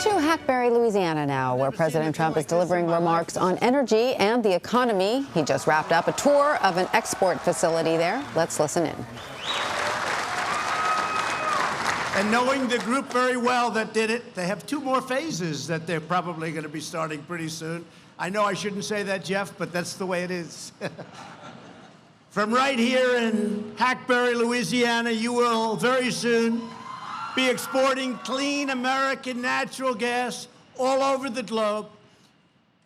To Hackberry, Louisiana now, where President Trump is delivering remarks on energy and the economy. He just wrapped up a tour of an export facility there. Let's listen in. And knowing the group very well that did it, they have two more phases that they're probably going to be starting pretty soon. I know I shouldn't say that, Jeff, but that's the way it is. From right here in Hackberry, Louisiana, you will very soon be exporting clean American natural gas all over the globe.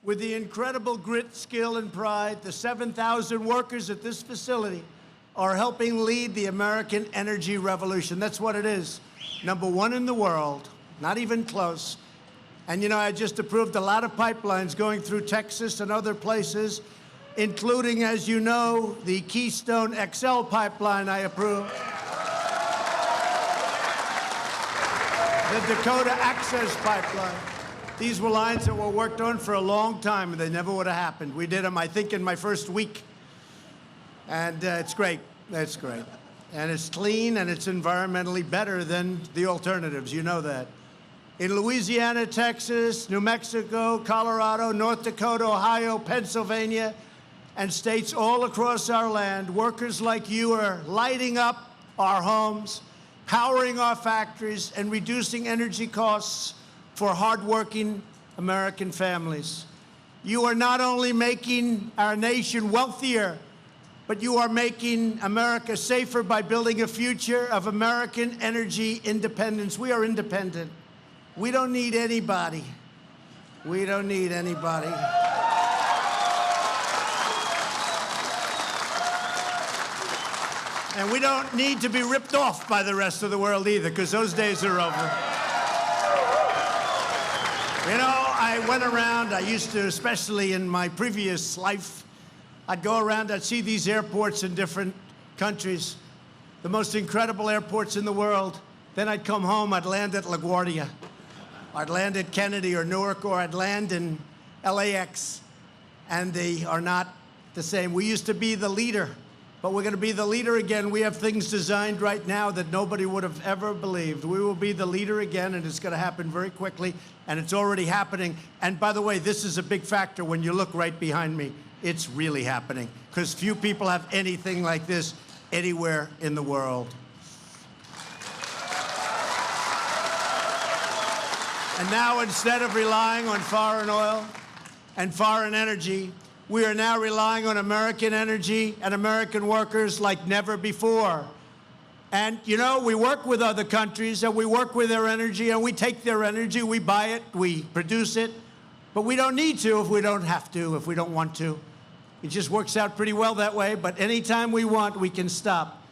With the incredible grit, skill, and pride, the 7,000 workers at this facility are helping lead the American energy revolution. That's what it is. #1 in the world, not even close. And you know, I just approved a lot of pipelines going through Texas and other places, including, as you know, the Keystone XL pipeline I approved. The Dakota Access Pipeline. These were lines that were worked on for a long time, and they never would have happened. We did them, I think, in my first week. And it's great. It's great. And it's clean, and it's environmentally better than the alternatives. You know that. In Louisiana, Texas, New Mexico, Colorado, North Dakota, Ohio, Pennsylvania, and states all across our land, workers like you are lighting up our homes, powering our factories, and reducing energy costs for hardworking American families. You are not only making our nation wealthier, but you are making America safer by building a future of American energy independence. We are independent. We don't need anybody. We don't need anybody. And we don't need to be ripped off by the rest of the world either, because those days are over. You know, I went around, I used to, especially in my previous life, I'd go around, I'd see these airports in different countries, the most incredible airports in the world. Then I'd come home, I'd land at LaGuardia. I'd land at Kennedy or Newark, or I'd land in LAX, and they are not the same. We used to be the leader, but we're going to be the leader again. We have things designed right now that nobody would have ever believed. We will be the leader again, and it's going to happen very quickly, and it's already happening. And by the way, this is a big factor when you look right behind me. It's really happening, because few people have anything like this anywhere in the world. And now, instead of relying on foreign oil and foreign energy, we are now relying on American energy and American workers like never before. And, you know, we work with other countries, and we work with their energy, and we take their energy, we buy it, we produce it, but we don't need to if we don't have to, if we don't want to. It just works out pretty well that way, but anytime we want, we can stop.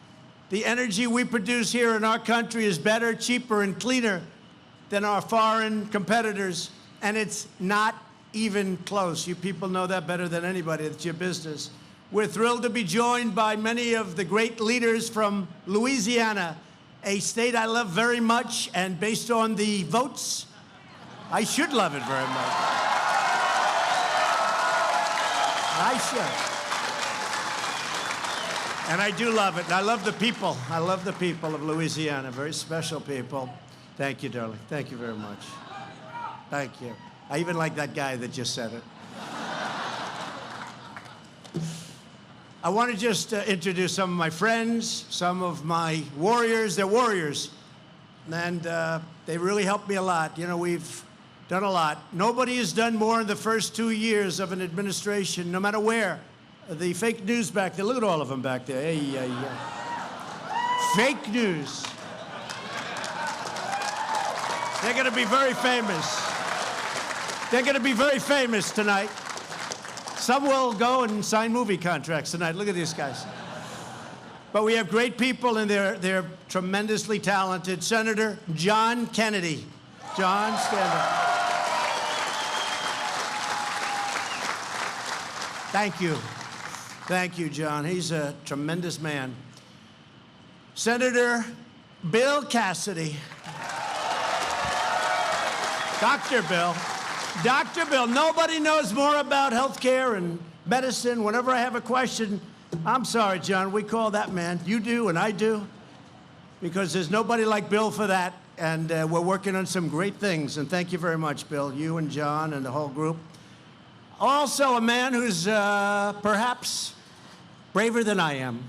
The energy we produce here in our country is better, cheaper, and cleaner than our foreign competitors, and it's not even close. You people know that better than anybody. It's your business. We're thrilled to be joined by many of the great leaders from Louisiana, a state I love very much, and based on the votes, I should love it very much. I should. And I do love it. And I love the people. I love the people of Louisiana. Very special people. Thank you, darling. Thank you very much. Thank you. I even like that guy that just said it. I want to just introduce some of my friends, some of my warriors. They're warriors. And they really helped me a lot. You know, we've done a lot. Nobody has done more in the first 2 years of an administration, no matter where. The fake news back there. Look at all of them back there. Hey, fake news. They're going to be very famous. They're going to be very famous tonight. Some will go and sign movie contracts tonight. Look at these guys. But we have great people, and they're tremendously talented. Senator John Kennedy. John, stand up. Thank you. Thank you, John. He's a tremendous man. Senator Bill Cassidy. Dr. Bill. Dr. Bill. Nobody knows more about health care and medicine. Whenever I have a question, I'm sorry, John, we call that man. You do and I do, because there's nobody like Bill for that. And we're working on some great things. And thank you very much, Bill, you and John and the whole group. Also, a man who's perhaps braver than I am.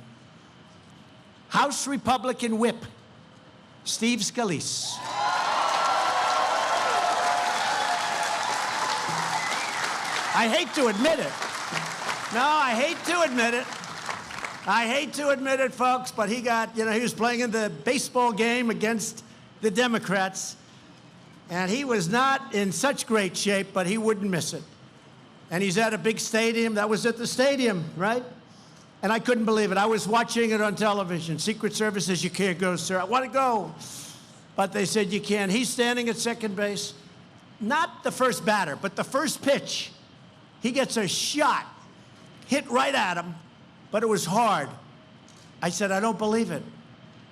House Republican Whip, Steve Scalise. I hate to admit it. No, I hate to admit it. I hate to admit it, folks, but he got, he was playing in the baseball game against the Democrats, and he was not in such great shape, but he wouldn't miss it. And he's at a big stadium. That was at the stadium, right? And I couldn't believe it. I was watching it on television. Secret Service says, you can't go, sir. I want to go. But they said, you can. He's standing at second base. Not the first batter, but the first pitch. He gets a shot, hit right at him, but it was hard. I said, I don't believe it.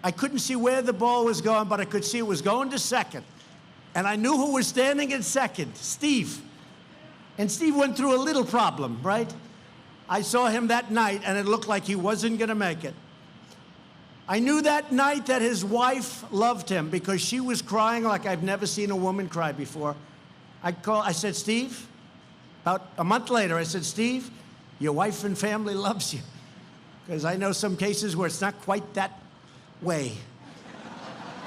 I couldn't see where the ball was going, but I could see it was going to second. And I knew who was standing in second, Steve. And Steve went through a little problem, right? I saw him that night, and it looked like he wasn't going to make it. I knew that night that his wife loved him because she was crying like I've never seen a woman cry before. I said, Steve, about a month later, I said, Steve, your wife and family loves you. Because I know some cases where it's not quite that way.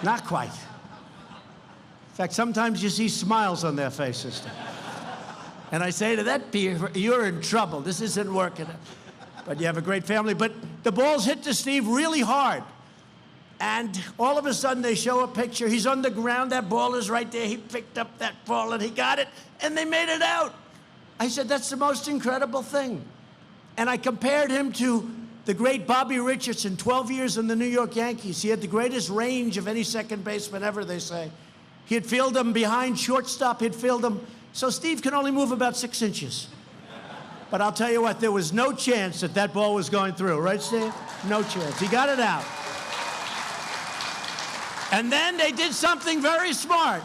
Not quite. In fact, sometimes you see smiles on their faces. And I say to that peer, you're in trouble. This isn't working. But you have a great family. But the balls hit to Steve really hard. And all of a sudden, they show a picture. He's on the ground. That ball is right there. He picked up that ball, and he got it, and they made it out. I said, that's the most incredible thing. And I compared him to the great Bobby Richardson, 12 years in the New York Yankees. He had the greatest range of any second baseman ever, they say. He'd field them behind shortstop. He'd field them. So Steve can only move about 6 inches. But I'll tell you what, there was no chance that that ball was going through. Right, Steve? No chance. He got it out. And then they did something very smart.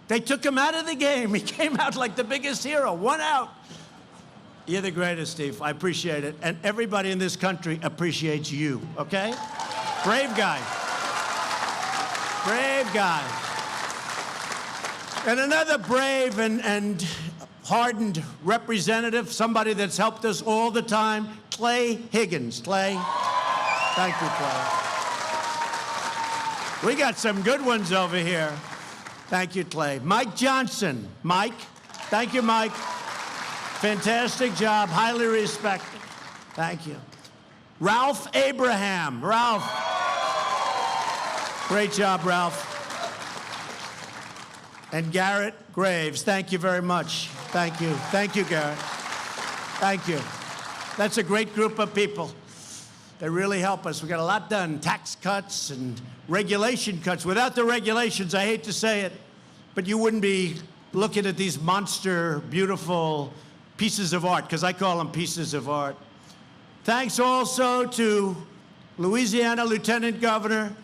They took him out of the game. He came out like the biggest hero. 1 out. You're the greatest, Steve. I appreciate it. And everybody in this country appreciates you, okay? Brave guy. Brave guy. And another brave and hardened representative, somebody that's helped us all the time, Clay Higgins. Clay, thank you, Clay. We got some good ones over here. Thank you, Clay. Mike Johnson. Mike, thank you, Mike. Fantastic job, highly respected. Thank you. Ralph Abraham. Ralph. Great job, Ralph. And Garrett Graves, thank you very much. Thank you. Thank you, Garrett. Thank you. That's a great group of people. They really help us. We got a lot done. Tax cuts and regulation cuts. Without the regulations, I hate to say it, but you wouldn't be looking at these monster, beautiful pieces of art, because I call them pieces of art. Thanks also to Louisiana Lieutenant Governor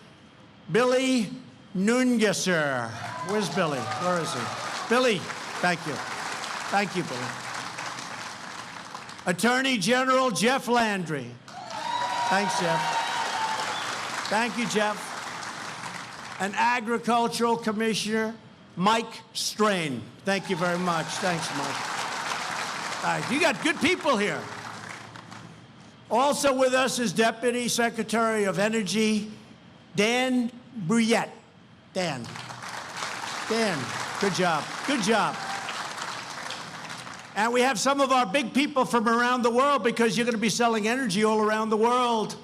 Billy Nungesser. Where's Billy? Where is he? Billy, thank you. Thank you, Billy. Attorney General Jeff Landry. Thanks, Jeff. Thank you, Jeff. And Agricultural Commissioner Mike Strain. Thank you very much. Thanks, Mike. You got good people here. Also with us is Deputy Secretary of Energy Dan Brouillette. Dan, good job. Good job. And we have some of our big people from around the world because you're going to be selling energy all around the world.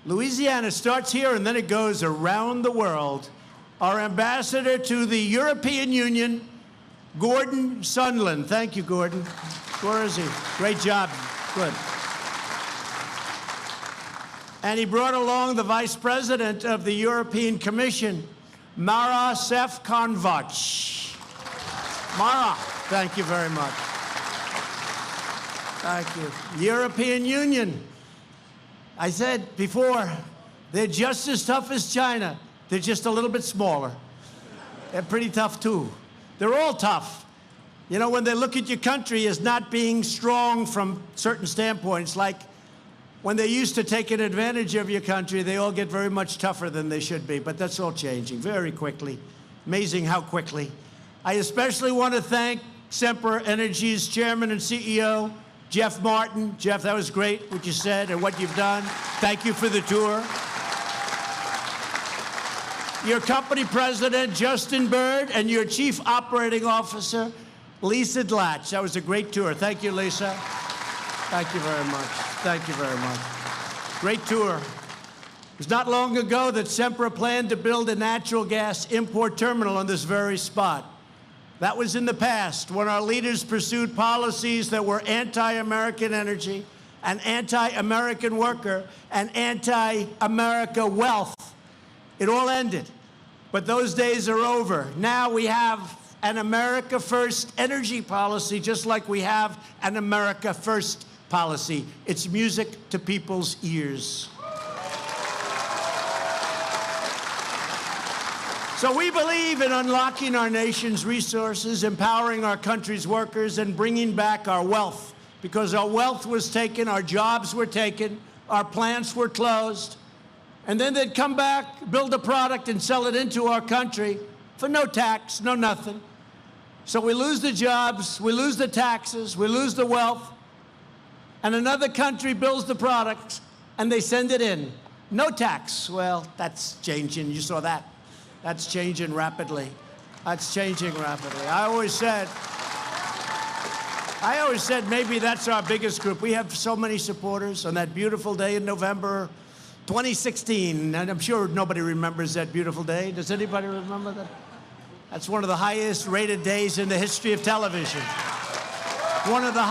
Louisiana starts here and then it goes around the world. Our ambassador to the European Union, Gordon Sondland. Thank you, Gordon. Where is he? Great job. Good. And he brought along the Vice President of the European Commission, Mara Sefcovic. Mara, thank you very much. Thank you. European Union. I said before, they're just as tough as China. They're just a little bit smaller. They're pretty tough, too. They're all tough. You know, when they look at your country as not being strong from certain standpoints, like when they used to take an advantage of your country, they all get very much tougher than they should be. But that's all changing very quickly. Amazing how quickly. I especially want to thank Sempra Energy's chairman and CEO, Jeff Martin. Jeff, that was great what you said and what you've done. Thank you for the tour. Your company president, Justin Bird, and your chief operating officer, Lisa Dlatch. That was a great tour. Thank you, Lisa. Thank you very much. Thank you very much. Great tour. It was not long ago that Sempra planned to build a natural gas import terminal on this very spot. That was in the past, when our leaders pursued policies that were anti-American energy, and anti-American worker, and anti-America wealth. It all ended. But those days are over. Now we have an America First energy policy, just like we have an America First policy. It's music to people's ears. So we believe in unlocking our nation's resources, empowering our country's workers, and bringing back our wealth. Because our wealth was taken, our jobs were taken, our plants were closed, and then they'd come back, build a product, and sell it into our country for no tax, no nothing. So we lose the jobs, we lose the taxes, we lose the wealth, and another country builds the products, and they send it in. No tax. Well, that's changing. You saw that. That's changing rapidly. That's changing rapidly. I always said maybe that's our biggest group. We have so many supporters on that beautiful day in November 2016, and I'm sure nobody remembers that beautiful day. Does anybody remember that? That's one of the highest rated days in the history of television. One of the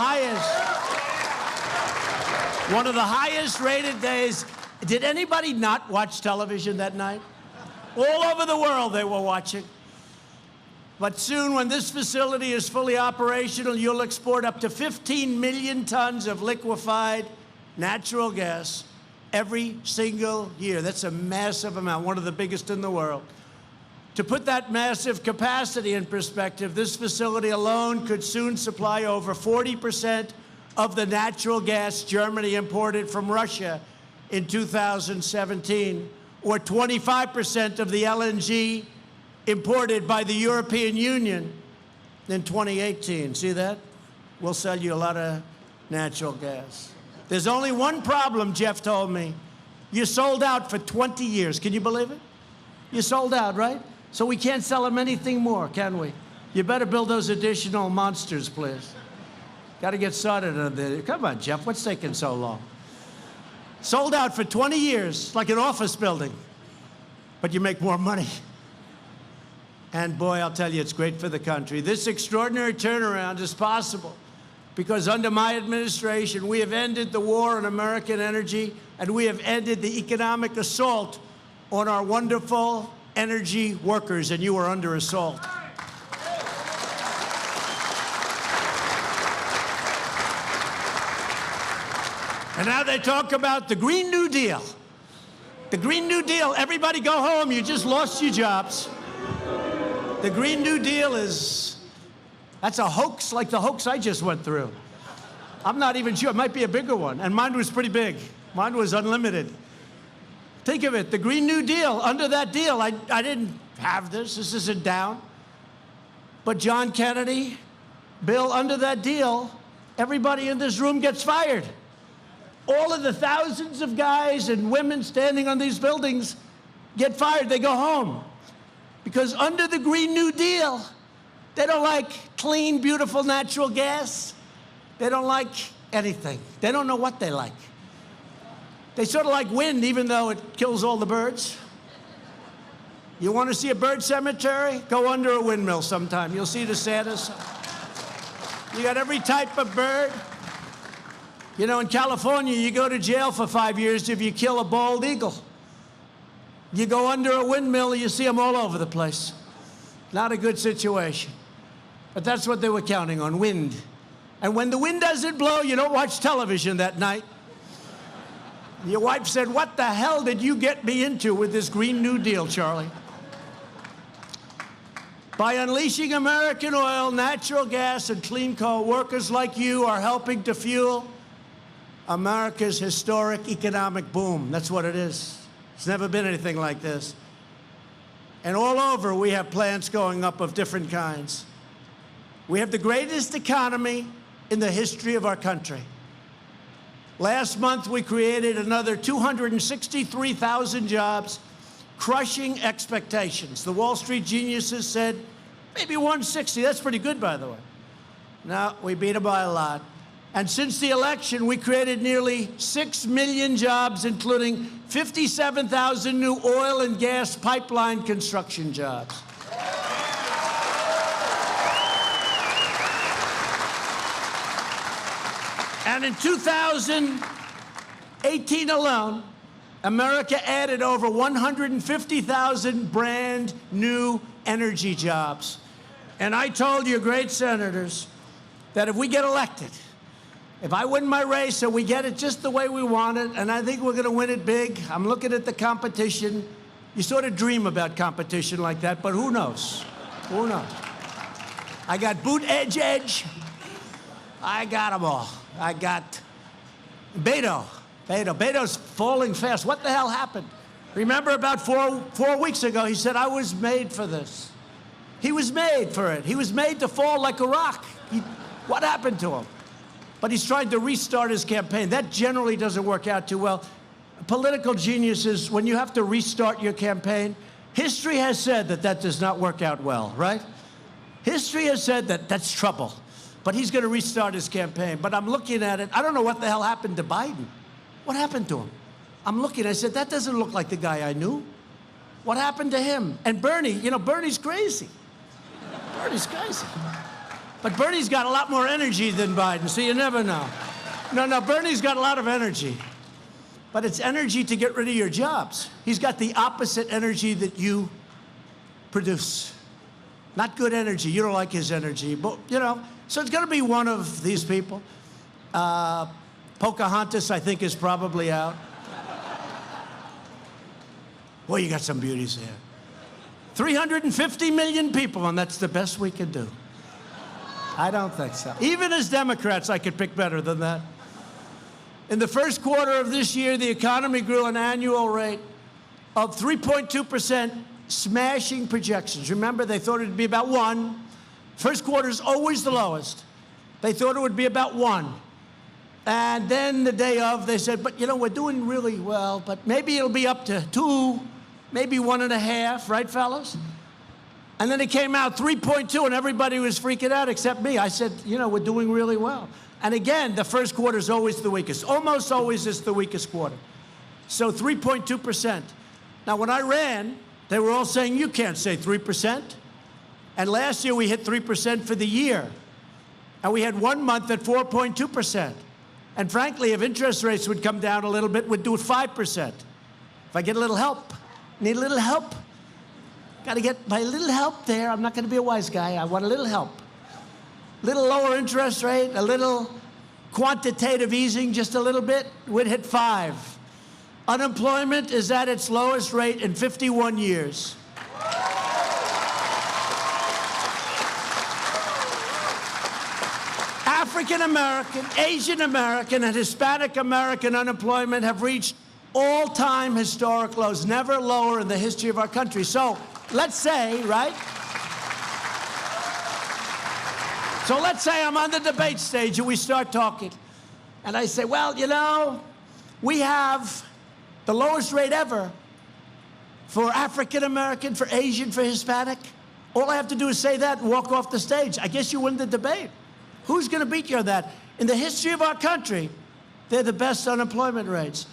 highest rated days. Did anybody not watch television that night? All over the world they were watching. But soon, when this facility is fully operational, you'll export up to 15 million tons of liquefied natural gas every single year. That's a massive amount, one of the biggest in the world. To put that massive capacity in perspective, this facility alone could soon supply over 40% of the natural gas Germany imported from Russia in 2017, or 25% of the LNG imported by the European Union in 2018. See that? We'll sell you a lot of natural gas. There's only one problem, Jeff told me. You sold out for 20 years. Can you believe it? You sold out, right? So we can't sell them anything more, can we? You better build those additional monsters, please. Got to get started on this. Come on, Jeff, what's taking so long? Sold out for 20 years, like an office building. But you make more money. And boy, I'll tell you, it's great for the country. This extraordinary turnaround is possible because under my administration, we have ended the war on American energy, and we have ended the economic assault on our wonderful energy workers, and you are under assault. And now they talk about the Green New Deal. The Green New Deal, everybody go home, you just lost your jobs. The Green New Deal that's a hoax like the hoax I just went through. I'm not even sure, it might be a bigger one, and mine was pretty big. Mine was unlimited. Think of it, the Green New Deal, under that deal, I didn't have this isn't down. But John Kennedy, Bill, under that deal, everybody in this room gets fired. All of the thousands of guys and women standing on these buildings get fired, they go home. Because under the Green New Deal, they don't like clean, beautiful natural gas. They don't like anything. They don't know what they like. They sort of like wind, even though it kills all the birds. You want to see a bird cemetery? Go under a windmill sometime. You'll see the saddest. You got every type of bird. You know, in California, you go to jail for 5 years if you kill a bald eagle. You go under a windmill, you see them all over the place. Not a good situation. But that's what they were counting on, wind. And when the wind doesn't blow, you don't watch television that night. Your wife said, "What the hell did you get me into with this Green New Deal, Charlie?" By unleashing American oil, natural gas, and clean coal, workers like you are helping to fuel America's historic economic boom. That's what it is. It's never been anything like this. And all over, we have plants going up of different kinds. We have the greatest economy in the history of our country. Last month, we created another 263,000 jobs, crushing expectations. The Wall Street geniuses said maybe 160. That's pretty good, by the way. No, we beat them by a lot. And since the election, we created nearly 6 million jobs, including 57,000 new oil and gas pipeline construction jobs. And in 2018 alone, America added over 150,000 brand new energy jobs. And I told you, great senators, that if we get elected, if I win my race and we get it just the way we want it, and I think we're going to win it big, I'm looking at the competition. You sort of dream about competition like that, but who knows? Who knows? I got boot edge. I got them all. I got Beto. Beto's falling fast. What the hell happened? Remember about four weeks ago, he said, I was made for this. He was made for it. He was made to fall like a rock. What happened to him? But he's trying to restart his campaign. That generally doesn't work out too well. Political geniuses, when you have to restart your campaign, history has said that that does not work out well, right? History has said that that's trouble. But he's going to restart his campaign. But I'm looking at it. I don't know what the hell happened to Biden. What happened to him? I'm looking. I said, that doesn't look like the guy I knew. What happened to him? And Bernie, you know, Bernie's crazy. Bernie's crazy. But Bernie's got a lot more energy than Biden, so you never know. No, Bernie's got a lot of energy. But it's energy to get rid of your jobs. He's got the opposite energy that you produce. Not good energy. You don't like his energy. But, you know, so it's going to be one of these people. Pocahontas, I think, is probably out. Boy, you got some beauties here. 350 million people, and that's the best we can do. I don't think so. Even as Democrats, I could pick better than that. In the first quarter of this year, the economy grew an annual rate of 3.2%, smashing projections. Remember, they thought it would be about 1. First quarter is always the lowest. They thought it would be about 1. And then the day of, they said, but, you know, we're doing really well, but maybe it'll be up to 2, maybe 1.5, right, fellas? And then it came out 3.2, and everybody was freaking out except me. I said, you know, we're doing really well. And again, the first quarter is always the weakest. Almost always is the weakest quarter. So 3.2%. Now, when I ran, they were all saying, you can't say 3%. And last year, we hit 3% for the year. And we had 1 month at 4.2%. And frankly, if interest rates would come down a little bit, we'd do it 5%. If I get a little help, need a little help. Got to get my little help there. I'm not going to be a wise guy. I want a little help. Little lower interest rate, a little quantitative easing, just a little bit, we'd hit 5. Unemployment is at its lowest rate in 51 years. African American, Asian American, and Hispanic American unemployment have reached all-time historic lows, never lower in the history of our country. So let's say, right? So let's say I'm on the debate stage and we start talking. And I say, well, you know, we have the lowest rate ever for African American, for Asian, for Hispanic. All I have to do is say that and walk off the stage. I guess you win the debate. Who's going to beat you on that? In the history of our country, they're the best unemployment rates.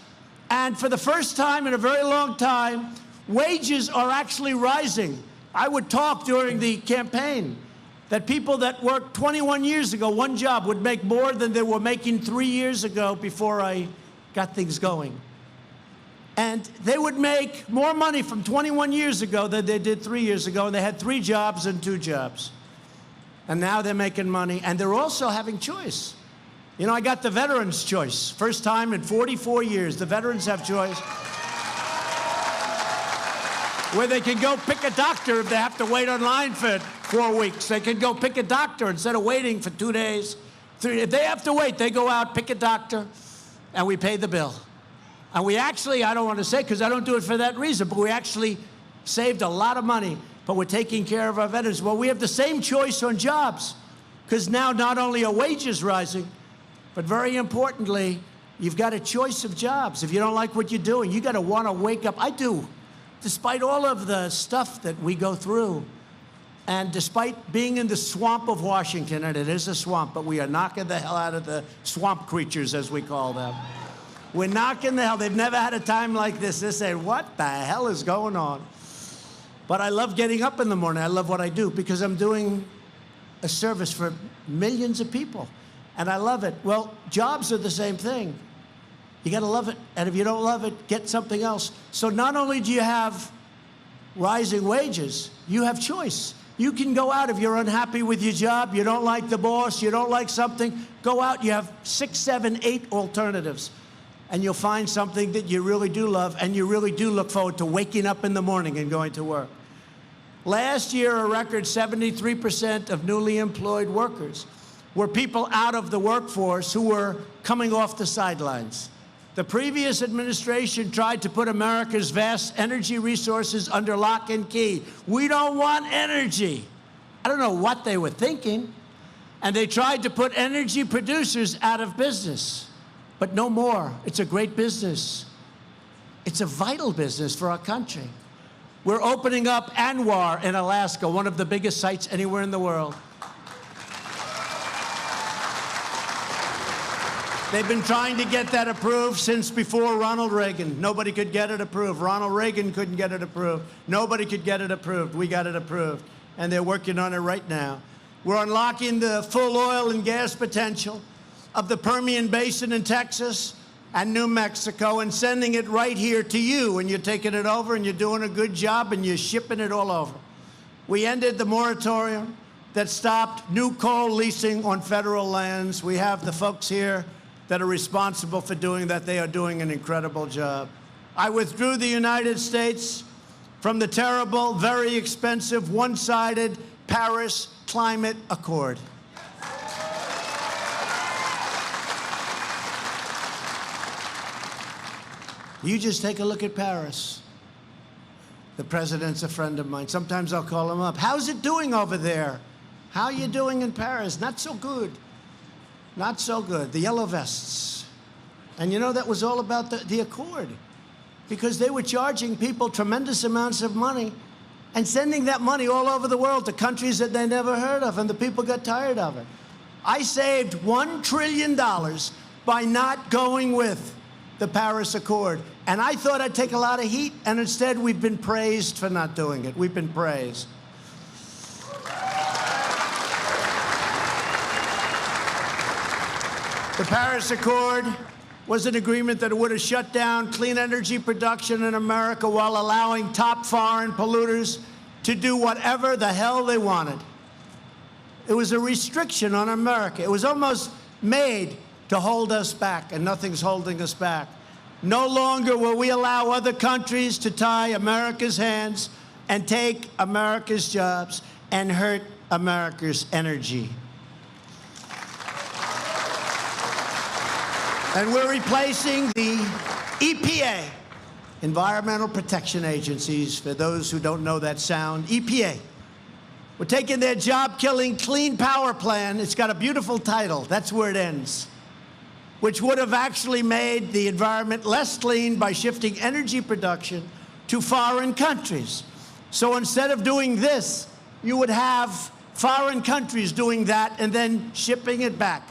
And for the first time in a very long time, wages are actually rising. I would talk during the campaign that people that worked 21 years ago, one job, would make more than they were making 3 years ago before I got things going. And they would make more money from 21 years ago than they did 3 years ago, and they had 3 jobs and 2 jobs. And now they're making money, and they're also having choice. You know, I got the veterans' choice. First time in 44 years, the veterans have choice. Where they can go pick a doctor if they have to wait online for 4 weeks. They can go pick a doctor instead of waiting for 2 days. 3. If they have to wait, they go out, pick a doctor, and we pay the bill. And we actually, I don't want to say because I don't do it for that reason, but we actually saved a lot of money, but we're taking care of our veterans. Well, we have the same choice on jobs, because now not only are wages rising, but very importantly, you've got a choice of jobs. If you don't like what you're doing, you got to want to wake up. I do, despite all of the stuff that we go through. And despite being in the swamp of Washington, and it is a swamp, but we are knocking the hell out of the swamp creatures, as we call them. We're knocking the hell. They've never had a time like this. They say, what the hell is going on? But I love getting up in the morning. I love what I do because I'm doing a service for millions of people. And I love it. Well, jobs are the same thing. You got to love it. And if you don't love it, get something else. So not only do you have rising wages, you have choice. You can go out if you're unhappy with your job, you don't like the boss, you don't like something, go out. You have 6, 7, 8 alternatives. And you'll find something that you really do love, and you really do look forward to waking up in the morning and going to work. Last year, a record 73% of newly employed workers were people out of the workforce who were coming off the sidelines. The previous administration tried to put America's vast energy resources under lock and key. We don't want energy. I don't know what they were thinking. And they tried to put energy producers out of business. But no more. It's a great business. It's a vital business for our country. We're opening up Anwar in Alaska, one of the biggest sites anywhere in the world. They've been trying to get that approved since before Ronald Reagan. Nobody could get it approved. Ronald Reagan couldn't get it approved. Nobody could get it approved. We got it approved. And they're working on it right now. We're unlocking the full oil and gas potential of the Permian Basin in Texas and New Mexico and sending it right here to you. And you're taking it over and you're doing a good job and you're shipping it all over. We ended the moratorium that stopped new coal leasing on federal lands. We have the folks here that are responsible for doing that. They are doing an incredible job. I withdrew the United States from the terrible, very expensive, one-sided Paris Climate Accord. You just take a look at Paris. The president's a friend of mine. Sometimes I'll call him up. How's it doing over there? How are you doing in Paris? Not so good. Not so good. The yellow vests. And you know, that was all about the Accord, because they were charging people tremendous amounts of money and sending that money all over the world to countries that they never heard of, and the people got tired of it. I saved $1 trillion by not going with the Paris Accord. And I thought I'd take a lot of heat, and instead we've been praised for not doing it. We've been praised. The Paris Accord was an agreement that would have shut down clean energy production in America while allowing top foreign polluters to do whatever the hell they wanted. It was a restriction on America. It was almost made to hold us back, and nothing's holding us back. No longer will we allow other countries to tie America's hands and take America's jobs and hurt America's energy. And we're replacing the EPA, Environmental Protection Agencies, for those who don't know that sound, EPA. We're taking their job-killing Clean Power Plan. It's got a beautiful title. That's where it ends, which would have actually made the environment less clean by shifting energy production to foreign countries. So instead of doing this, you would have foreign countries doing that and then shipping it back.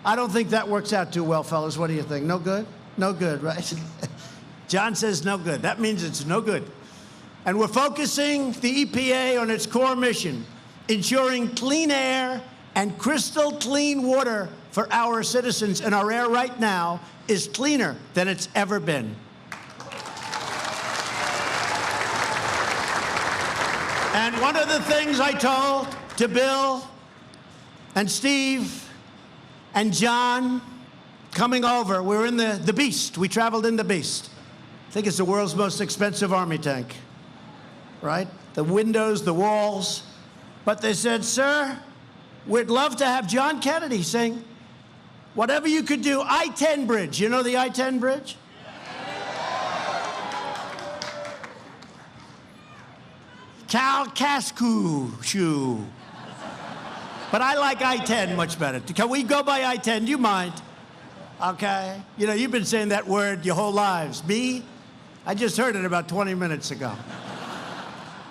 I don't think that works out too well, fellas. What do you think? No good? No good, right? John says no good. That means it's no good. And we're focusing the EPA on its core mission, ensuring clean air and crystal clean water for our citizens. And our air right now is cleaner than it's ever been. And one of the things I told to Bill and Steve and John coming over, we're in the Beast. We traveled in the Beast. I think it's the world's most expensive army tank, right? The windows, the walls. But they said, sir, we'd love to have John Kennedy saying, Whatever you could do, I-10 bridge. You know the I-10 bridge? Calcascu. But I like I-10 much better. Can we go by I-10? Do you mind? Okay. You know, you've been saying that word your whole lives. Me? I just heard it about 20 minutes ago.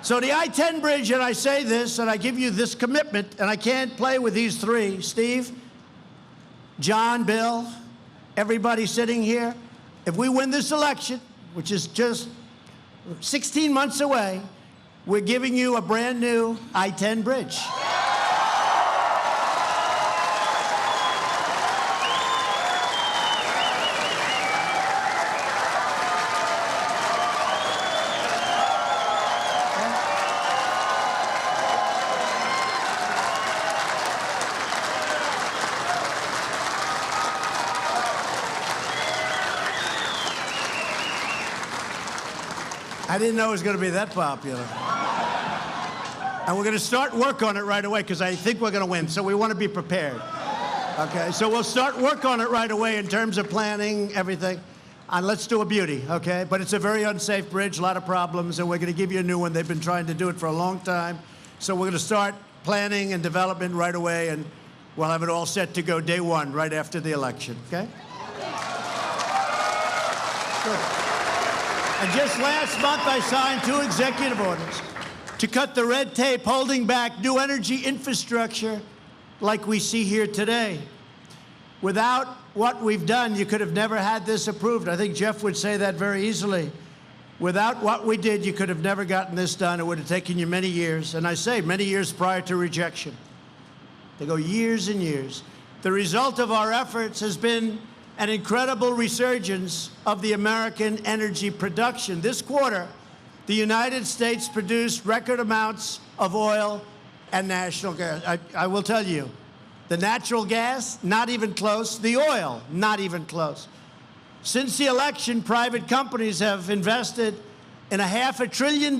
So the I-10 bridge, and I say this, and I give you this commitment, and I can't play with these three. Steve, John, Bill, everybody sitting here. If we win this election, which is just 16 months away, we're giving you a brand new I-10 bridge. I didn't know it was going to be that popular. And we're going to start work on it right away because I think we're going to win, so we want to be prepared. Okay, so we'll start work on it right away in terms of planning, everything. And let's do a beauty, okay? But it's a very unsafe bridge, a lot of problems, and we're going to give you a new one. They've been trying to do it for a long time. So we're going to start planning and development right away, and we'll have it all set to go day one, right after the election, okay? Good. And just last month, I signed 2 executive orders to cut the red tape holding back new energy infrastructure like we see here today. Without what we've done, you could have never had this approved. I think Jeff would say that very easily. Without what we did, you could have never gotten this done. It would have taken you many years, and I say many years prior to rejection. They go years and years. The result of our efforts has been an incredible resurgence of the American energy production. This quarter, the United States produced record amounts of oil and natural gas. I will tell you, the natural gas, not even close. The oil, not even close. Since the election, private companies have invested in $500 billion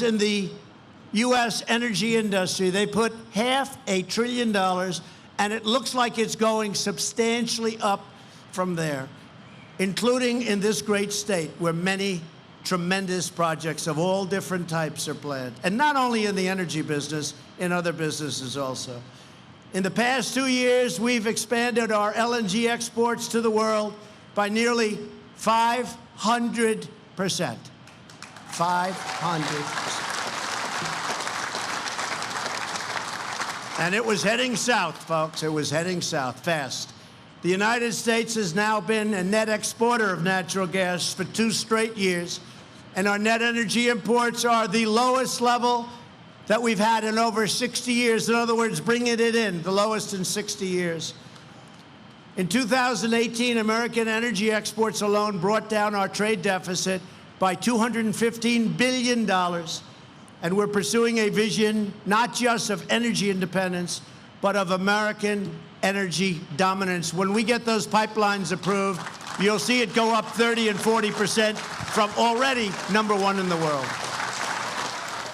in the U.S. energy industry. They put $500 billion, and it looks like it's going substantially up from there, including in this great state where many tremendous projects of all different types are planned. And not only in the energy business, in other businesses also. In the past 2 years, we've expanded our LNG exports to the world by nearly 500%. 500%. And it was heading south, folks. It was heading south fast. The United States has now been a net exporter of natural gas for 2 straight years, and our net energy imports are the lowest level that we've had in over 60 years. In other words, bringing it in, the lowest in 60 years. In 2018, American energy exports alone brought down our trade deficit by $215 billion, and we're pursuing a vision not just of energy independence, but of American energy dominance. When we get those pipelines approved, you'll see it go up 30 and 40% from already #1 in the world.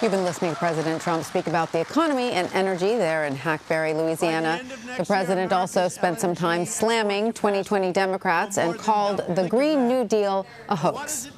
You've been listening to President Trump speak about the economy and energy there in Hackberry, Louisiana. The president also spent some time slamming 2020 Democrats and called the Green New Deal a hoax.